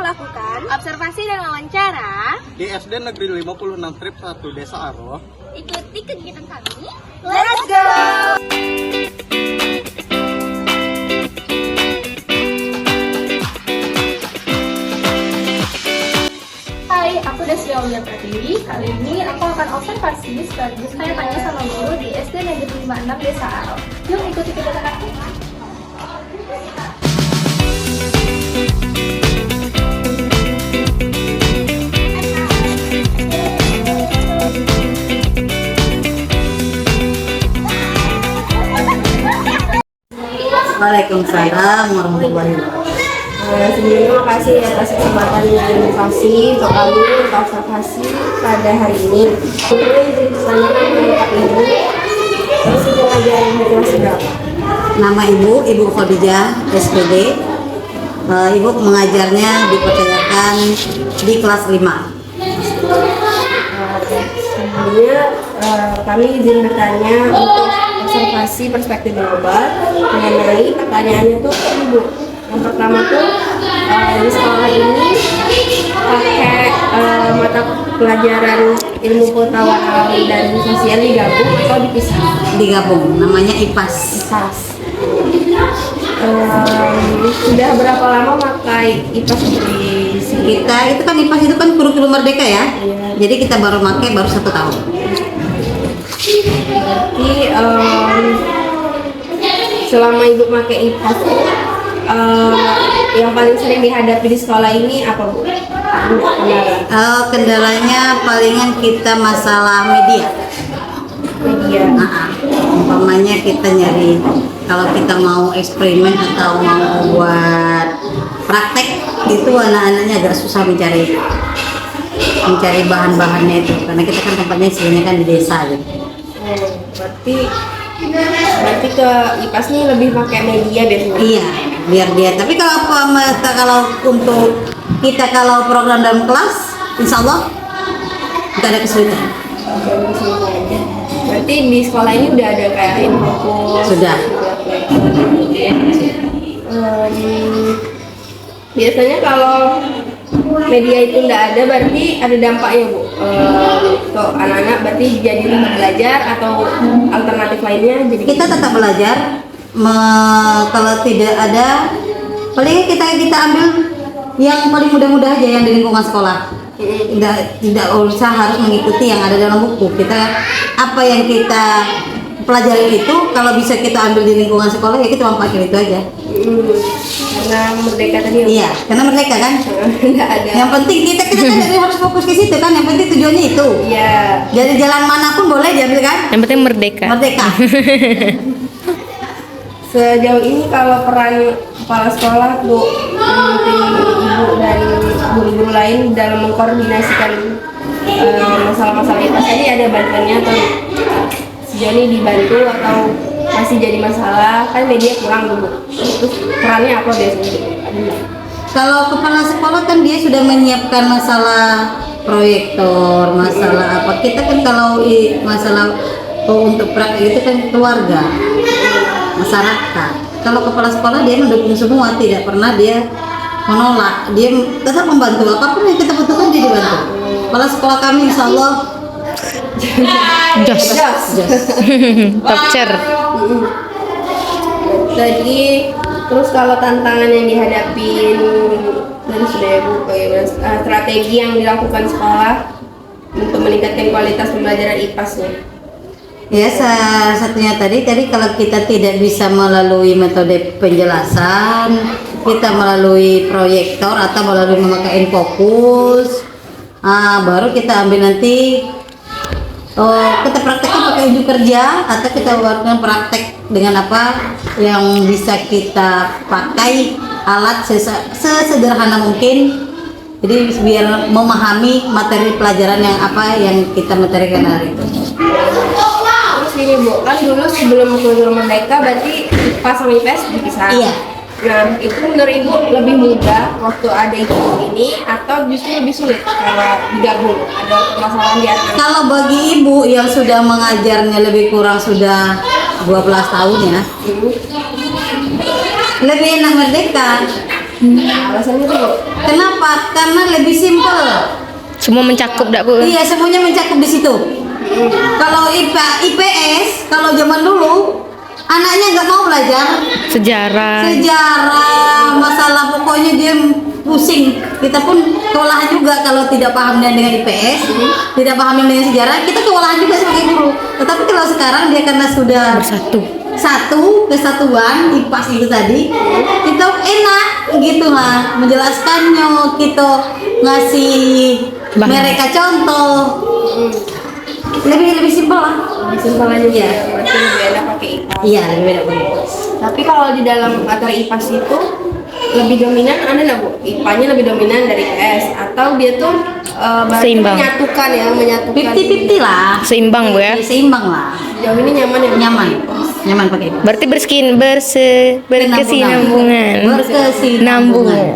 melakukan observasi dan wawancara di SD Negeri 56 Trip 1 Desa Aroh. Ikuti kegiatan kami. Let's go! Hai, aku Desya Aulia Pratiwi. Kali ini aku akan observasi sekaligus tanya-tanya sama guru di SD Negeri 56 Desa Aroh. Yuk ikuti kegiatan aku. Waalaikumsalam warahmatullahi wabarakatuh. Sebelumnya makasih atas kesempatan yang dikasih untuk kami untuk observasi pada hari ini. Sebelumnya izin pertanyaan mengenai Pak Ibu, terus itu pelajaran dari kelas berapa? Nama Ibu Khadijah SPD. Ibu mengajarnya dipercayakan di kelas 5. Sebelumnya kami izin bertanya untuk observasi perspektif global mengenai pertanyaannya tuh Ibu. Yang pertama tuh di sekolah ini pakai mata pelajaran ilmu pengetahuan alam dan sosial digabung atau dipisah? Digabung, namanya IPAS. IPAS. Sudah berapa lama pakai IPAS di sini? Kita itu kan IPAS itu kan kurikulum merdeka ya. Iya. Jadi kita baru pakai baru 1 tahun. Berarti selama Ibu pakai IPAS yang paling sering dihadapi di sekolah ini apa Bu? Kendalanya palingan kita masalah media. Umpamanya kita nyari kalau kita mau eksperimen atau mau buat praktek itu anak-anaknya agak susah mencari bahan-bahannya itu karena kita kan tempatnya sini kan di desa gitu. Berarti ke IPAS ini lebih pakai media biasanya. Iya, biar dia. Tapi kalau untuk kita kalau program dalam kelas, insya Allah nggak ada kesulitan. Berarti di sekolah ini udah ada kayak info. Sudah. Biasanya kalau media itu nggak ada, berarti ada dampaknya Bu. Untuk anak-anak berarti jadi tetap belajar atau alternatif lainnya. Jadi Kita tetap belajar. Kalau tidak ada, paling kita ambil yang paling mudah-mudah aja yang di lingkungan sekolah. Tidak usah harus mengikuti yang ada dalam buku. Apa yang kita pelajari itu kalau bisa kita ambil di lingkungan sekolah ya kita pakai itu aja. Karena merdeka tadi. Iya, karena merdeka kan. Nggak ada. Yang penting kita kan harus fokus ke situ kan. Yang penting tujuannya itu. Iya. Jadi jalan manapun boleh diambil kan. Yang penting merdeka. Merdeka. Sejauh ini kalau peran kepala sekolah Bu, mungkin Ibu dan guru-guru lain dalam mengkoordinasikan masalah-masalah IPAS ini ada bantuannya atau sejauh ini dibantu atau masih jadi masalah? Kan media kurang dulu. Terus perannya apa biasanya? Kalau kepala sekolah kan dia sudah menyiapkan masalah proyektor, masalah apa. Kita kan kalau masalah untuk praktek itu kan keluarga, masyarakat. Kalau kepala sekolah dia mendukung semua, tidak pernah dia menolak. Dia tetap membantu apapun yang kita butuhkan dia dibantu. Kepala sekolah kami insya Allah Jos. Top chair. Tadi terus kalau tantangan yang dihadapi dan sudah ya Bu, bagaimana strategi yang dilakukan sekolah untuk meningkatkan kualitas pembelajaran IPAS-nya? ya salah satunya tadi kalau kita tidak bisa melalui metode penjelasan, kita melalui proyektor atau melalui memakai fokus, baru kita ambil nanti kita praktekkan pakai uji kerja atau kita buatkan praktek dengan apa yang bisa kita pakai alat sesederhana mungkin, jadi biar memahami materi pelajaran yang apa yang kita materikan hari itu. Terus gini Bu, kan dulu sebelum kurikulum merdeka berarti IPA sama IPS dipisah. Iya. Nah, itu menurut Ibu lebih mudah waktu ada IPA ini atau justru lebih sulit kalau digabung? Ada permasalahan di antara? Kalau bagi ibu yang sudah mengajarnya lebih kurang sudah 12 tahun ya, lebih enak merdeka. Alasannya tuh Bu? Kenapa? Karena lebih simpel. Semua mencakup dak Bu? Iya, semuanya mencakup di situ. Kalau IPA, IPS, kalau zaman dulu anaknya nggak mau belajar Sejarah. masalah, pokoknya dia pusing. Kita pun kewalahan juga kalau tidak paham dengan IPS, tidak paham dengan sejarah, kita kewalahan juga sebagai guru. Tetapi kalau sekarang dia karena sudah Bersatu. kesatuan IPAS itu tadi, kita enak gitu lah menjelaskannya, kita ngasih Bahan. mereka contoh, lebih simpel lah. Simpel aja ya. Berarti lebih enak pakai IPAS. Iya, lebih beda banget. Tapi kalau di dalam materi IPAS itu lebih dominan ada nggak Bu? IPA-nya lebih dominan dari IPS atau dia tuh berarti Seimbang. menyatukan 50-50 lah. Seimbang Bu ya. Seimbang lah. Jauh ini nyaman ya Bu? Nyaman pakai IPAS. Berarti berkesinambungan. Berkesinambungan.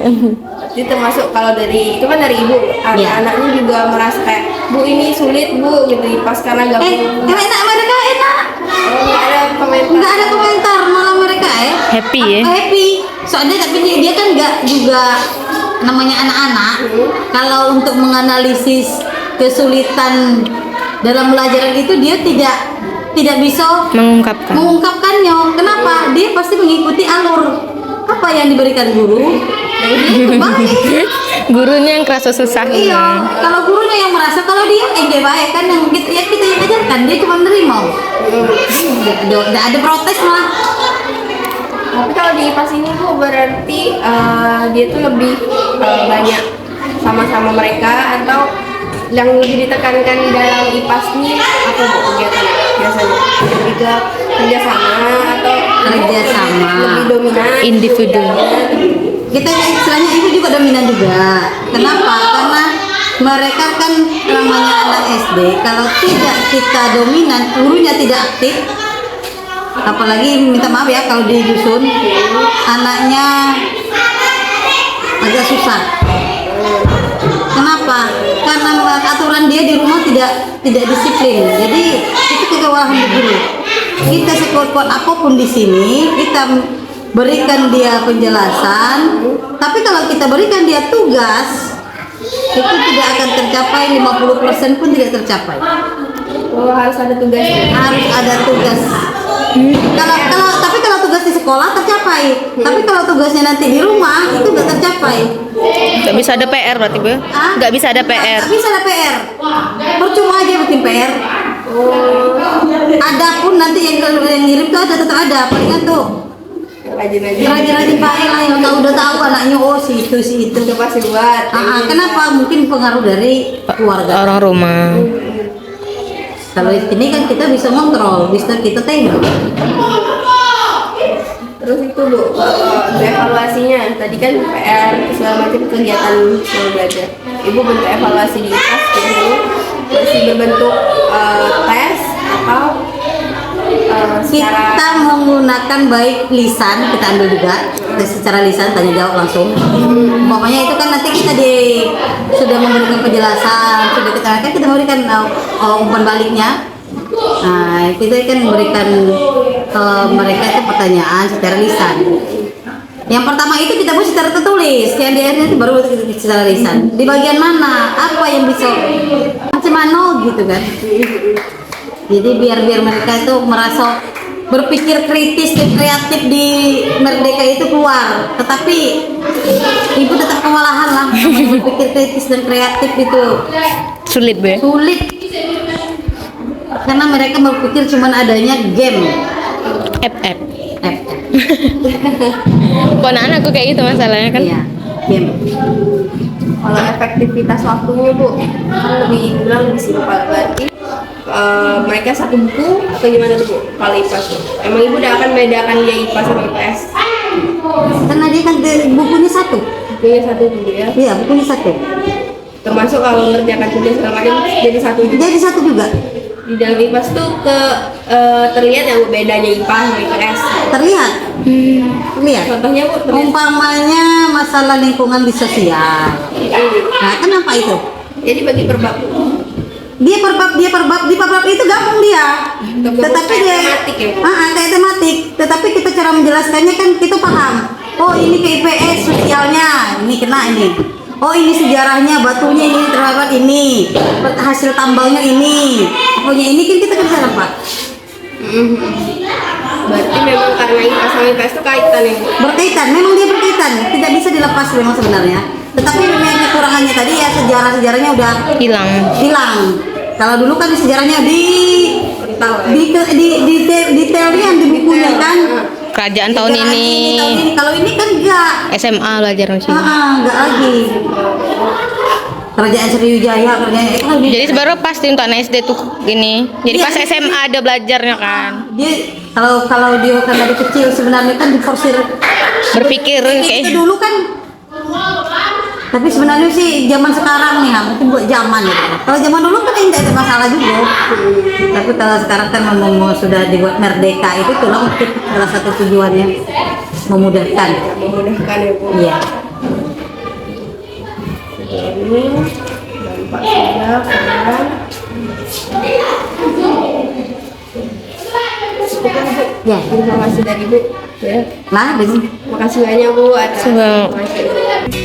Jadi termasuk kalau dari itu kan dari ibu, Iya. anaknya juga merasa kayak Bu ini sulit Bu gitu IPAS karena gak Enak, mereka enak. nggak ada komentar. Nggak ada komentar, malah mereka Happy ya. happy. Soalnya tapi dia kan nggak juga namanya anak-anak. Kalau untuk menganalisis kesulitan dalam belajar itu dia tidak bisa Mengungkapkan. mengungkapkannya. Kenapa? Dia pasti mengikuti alur apa yang diberikan guru. Dan dia ikut baik. Gurunya yang kerasa susah. Iya, kalau gurunya yang merasa kalau dia baik kan yang kita yang ajarkan dia cuma menerima. Nggak ada protes malah. Tapi kalau di IPAS ini Bu berarti dia tuh lebih banyak sama-sama mereka atau yang lebih ditekankan di dalam IPAS ini apa Bu kegiatan biasanya? Lebih ke kerjasama atau Kerjasama. lebih dominan Individu. Kita istilahnya itu juga dominan juga. Kenapa? Karena mereka kan namanya anak SD. Kalau tidak kita dominan, gurunya tidak aktif. Apalagi minta maaf ya kalau di dusun, anaknya agak susah. Kenapa? Karena aturan dia di rumah tidak disiplin. Jadi itu kekewalahan di guru. Kita sekuat-kuat apapun di sini, kita berikan dia penjelasan, tapi kalau kita berikan dia tugas, itu tidak akan tercapai, 50% pun tidak tercapai. Oh, harus ada tugasnya. Harus ada tugas. Tapi kalau tugas di sekolah tercapai, tapi kalau tugasnya nanti di rumah itu nggak tercapai. Nggak bisa ada PR berarti Bu? Ah? Nggak bisa ada PR. Nggak bisa ada PR. Percuma aja bikin PR. Ada pun nanti yang ngirim tuh tetap ada, palingan tuh rajin-rajin pakai lah yang udah tahu anaknya si itu Itu pasti buat. kenapa? Mungkin pengaruh dari keluarga. Orang rumah. Kalau ini kan kita bisa kontrol, bisa kita tengok. Terus itu Bu, evaluasinya tadi kan PR segala macam kegiatan selama belajar. Ibu bentuk evaluasi di IPAS itu masih berbentuk tes atau secara Kita menggunakan baik lisan, kita ambil juga tes secara lisan, tanya jawab langsung. Umpamanya itu kan nanti kita sudah memberikan penjelasan, sudah kita memberikan umpan baliknya. Nah, kita kan memberikan mereka itu pertanyaan secara lisan. Yang pertama itu kita buat secara tertulis, yang di akhirnya itu baru secara lisan. Di bagian mana, apa yang bisa, macam mana gitu kan. Jadi biar mereka itu merasa berpikir kritis dan kreatif di Merdeka itu keluar. Tetapi ibu tetap kewalahan lah berpikir kritis dan kreatif itu Sulit Bu ya? sulit. Karena mereka berpikir cuman adanya game. App. F. Kok anak-anakku kayak gitu masalahnya kan? Iya, game. kalau efektivitas waktunya Bu kan lebih bilang lebih simpel berarti mereka satu buku atau gimana tuh Bu kalau IPAS tuh? Emang Ibu udah akan bedakan dia IPAS sama IPS? Karena dia kan bukunya satu. Bukunya satu dulu ya. Iya, bukunya satu. Termasuk kalau mengerjakan tugas segala macam jadi satu juga. Jadi satu juga. Di dalam IPAS tuh terlihat yang bedanya IPA sama IPS. Terlihat. Terlihat. Contohnya Bu, terlihat. Umpamanya masalah lingkungan di sosial. Nah, kenapa itu? Jadi bagi perbab Dia perbab di perbab itu gabung dia. Gabung Tetapi kayak dia tematik ya, Bu? kayak tematik. Tetapi kita cara menjelaskannya kan kita paham. Oh ini ke IPS sosialnya, ini kena ini. Oh ini sejarahnya, batunya ini terdapat ini, hasil tambangnya ini, pokoknya ini kan kita ke sana Pak. Berarti memang karena IPA sama IPS itu kaitan ya. Berkaitan, memang dia berkaitan, tidak bisa dilepas memang sebenarnya. Tetapi memang kekurangannya tadi ya sejarah-sejarahnya udah hilang. Kalau dulu kan sejarahnya detailnya di bukunya kan. Kerajaan tahun Sejarah ini. tahun ini. Kalau ini kan enggak. SMA belajar masih. Enggak lagi. Kerajaan Sriwijaya, kerajaan Jadi sebenarnya pasti untuk anak SD tuh gini. Jadi pas SMA ada belajarnya kan. dia kalau dia kan dari kecil sebenarnya kan diforsir Berpikir itu kayak dulu kan. Tapi sebenarnya sih zaman sekarang nih, mungkin buat zaman ya. Kalau zaman dulu kan tidak ada masalah juga. Tapi kalau sekarang kan mau sudah dibuat merdeka itu tuh mungkin salah satu tujuannya memudahkan. Memudahkan ya Bu. Iya. Ini dampak sudah kemudian. Ya. Informasi dari Bu. Ya. Nah, begini. Makasih banyak Bu atas Semoga- informasi.